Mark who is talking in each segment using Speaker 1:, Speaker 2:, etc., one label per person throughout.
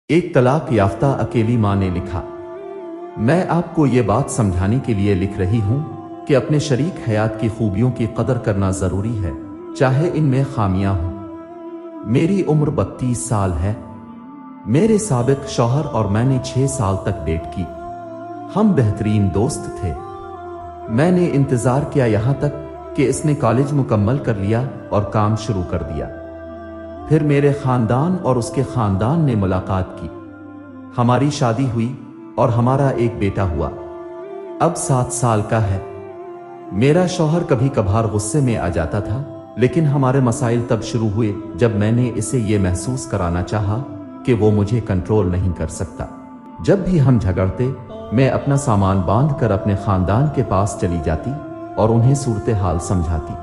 Speaker 1: एक तलाक याफ्ता अकेली माँ ने लिखा, मैं आपको ये बात समझाने के लिए लिख रही हूँ कि अपने शरीक हयात की खूबियों की कदर करना जरूरी है, चाहे इनमें खामियां हों। मेरी उम्र 32 साल है। मेरे साबिक शौहर और मैंने 6 साल तक डेट की। हम बेहतरीन दोस्त थे। मैंने इंतजार किया यहां तक कि इसने कॉलेज मुकम्मल कर लिया और काम शुरू कर दिया। फिर मेरे खानदान और उसके खानदान ने मुलाकात की। हमारी शादी हुई और हमारा एक बेटा हुआ, अब 7 साल का है। मेरा शौहर कभी कभार गुस्से में आ जाता था, लेकिन हमारे मसाइल तब शुरू हुए जब मैंने इसे ये महसूस कराना चाहा कि वो मुझे कंट्रोल नहीं कर सकता। जब भी हम झगड़ते, मैं अपना सामान बांध कर अपने खानदान के पास चली जाती और उन्हें सूरत हाल समझाती।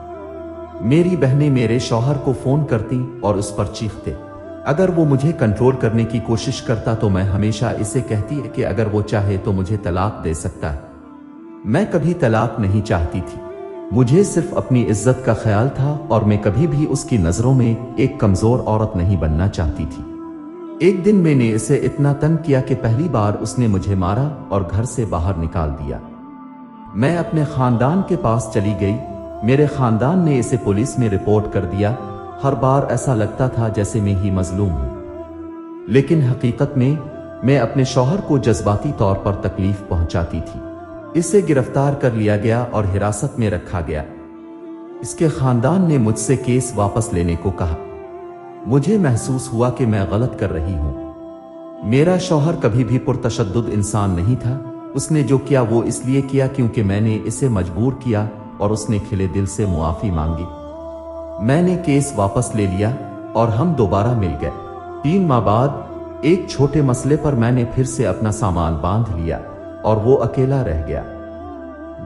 Speaker 1: मेरी बहनें मेरे शौहर को फोन करती और उस पर चीखते। अगर वो मुझे कंट्रोल करने की कोशिश करता तो मैं हमेशा इसे कहती कि अगर वो चाहे तो मुझे तलाक दे सकता है। मैं कभी तलाक नहीं चाहती थी। मुझे सिर्फ अपनी इज्जत का ख्याल था और मैं कभी भी उसकी नजरों में एक कमजोर औरत नहीं बनना चाहती थी। एक दिन मैंने इसे इतना तंग किया कि पहली बार उसने मुझे मारा और घर से बाहर निकाल दिया। मैं अपने खानदान के पास चली गई। मेरे खानदान ने इसे पुलिस में रिपोर्ट कर दिया। हर बार ऐसा लगता था जैसे मैं ही मजलूम हूं, लेकिन हकीकत में मैं अपने शौहर को जज्बाती तौर पर तकलीफ पहुंचाती थी। इसे गिरफ्तार कर लिया गया और हिरासत में रखा गया। इसके खानदान ने मुझसे केस वापस लेने को कहा। मुझे महसूस हुआ कि मैं गलत कर रही हूं। मेरा शौहर कभी भी पुरतशद्दुद इंसान नहीं था। उसने जो किया वो इसलिए किया क्योंकि मैंने इसे मजबूर किया और उसने खिले दिल से मुआफी मांगी। मैंने केस वापस ले लिया और हम दोबारा मिल गए। 3 माह बाद एक छोटे मसले पर मैंने फिर से अपना सामान बांध लिया और वो अकेला रह गया।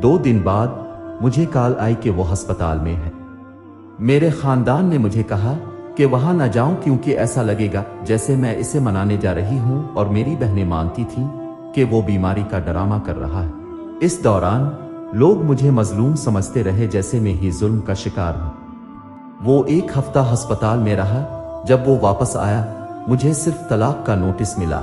Speaker 1: 2 दिन बाद मुझे कॉल आई कि वो अस्पताल में है। मेरे खानदान ने मुझे कहा कि वहां न जाऊं क्योंकि ऐसा लगेगा जैसे मैं इसे मनाने जा रही हूं, और मेरी बहनें मानती थीं कि वो बीमारी का ड्रामा कर रहा है। इस दौरान लोग मुझे मजलूम समझते रहे, जैसे मैं ही जुल्म का शिकार हूं। वो 1 हफ्ता अस्पताल में रहा। जब वो वापस आया मुझे सिर्फ तलाक का नोटिस मिला।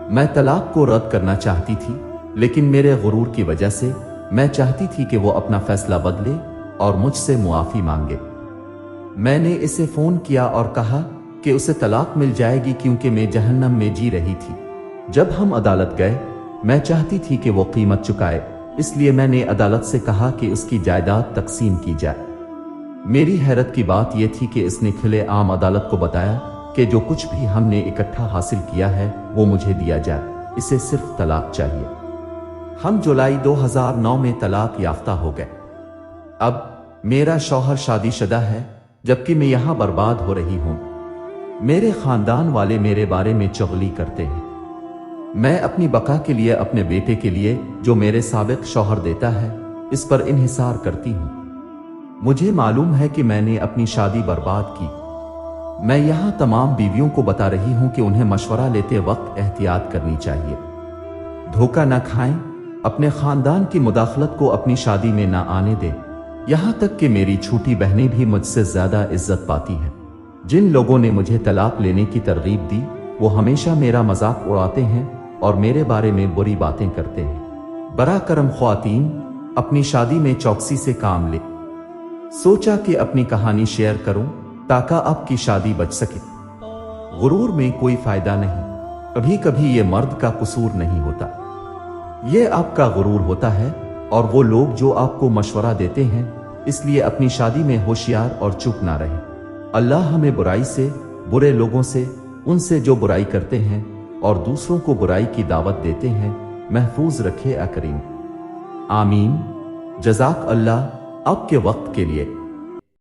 Speaker 1: मैं तलाक को रद्द करना चाहती थी, लेकिन मेरे गुरूर की वजह से मैं चाहती थी कि वो अपना फैसला बदले और मुझसे मुआफी मांगे। मैंने इसे फोन किया और कहा कि उसे तलाक मिल जाएगी क्योंकि मैं जहन्नम में जी रही थी। जब हम अदालत गए, मैं चाहती थी कि वो कीमत चुकाए, इसलिए मैंने अदालत से कहा कि उसकी जायदाद तकसीम की जाए। मेरी हैरत की बात यह थी कि इसने खुले आम अदालत को बताया कि जो कुछ भी हमने इकट्ठा हासिल किया है वो मुझे दिया जाए, इसे सिर्फ तलाक चाहिए। हम जुलाई 2009 में तलाक याफ्ता हो गए। अब मेरा शौहर शादीशुदा है, जबकि मैं यहां बर्बाद हो रही हूं। मेरे खानदान वाले मेरे बारे में चुगली करते हैं। मैं अपनी बका के लिए, अपने बेटे के लिए जो मेरे साबिक शौहर देता है, इस पर इन्हिसार करती हूं। मुझे मालूम है कि मैंने अपनी शादी बर्बाद की। मैं यहां तमाम बीवियों को बता रही हूं कि उन्हें मशवरा लेते वक्त एहतियात करनी चाहिए। धोखा न खाएं, अपने खानदान की मुदाखलत को अपनी शादी में न आने दें। यहां तक कि मेरी छोटी बहनें भी मुझसे ज्यादा इज्जत पाती हैं। जिन लोगों ने मुझे तलाक लेने की तरगीब दी वो हमेशा मेरा मजाक उड़ाते हैं और मेरे बारे में बुरी बातें करते हैं। बरा करम ख्वातीन, अपनी शादी में चौकसी से काम ले। सोचा कि अपनी कहानी शेयर करूं ताकि आपकी शादी बच सके। गुरूर में कोई फायदा नहीं। कभी कभी ये मर्द का कसूर नहीं होता, ये आपका गुरूर होता है और वो लोग जो आपको मशवरा देते हैं। इसलिए अपनी शादी में होशियार और चुप ना रहे। अल्लाह हमें बुराई से, बुरे लोगों से, उनसे जो बुराई करते हैं और दूसरों को बुराई की दावत देते हैं, महफूज रखे अकरीम। आमीन। जज़ाक अल्लाह आपके वक्त के लिए।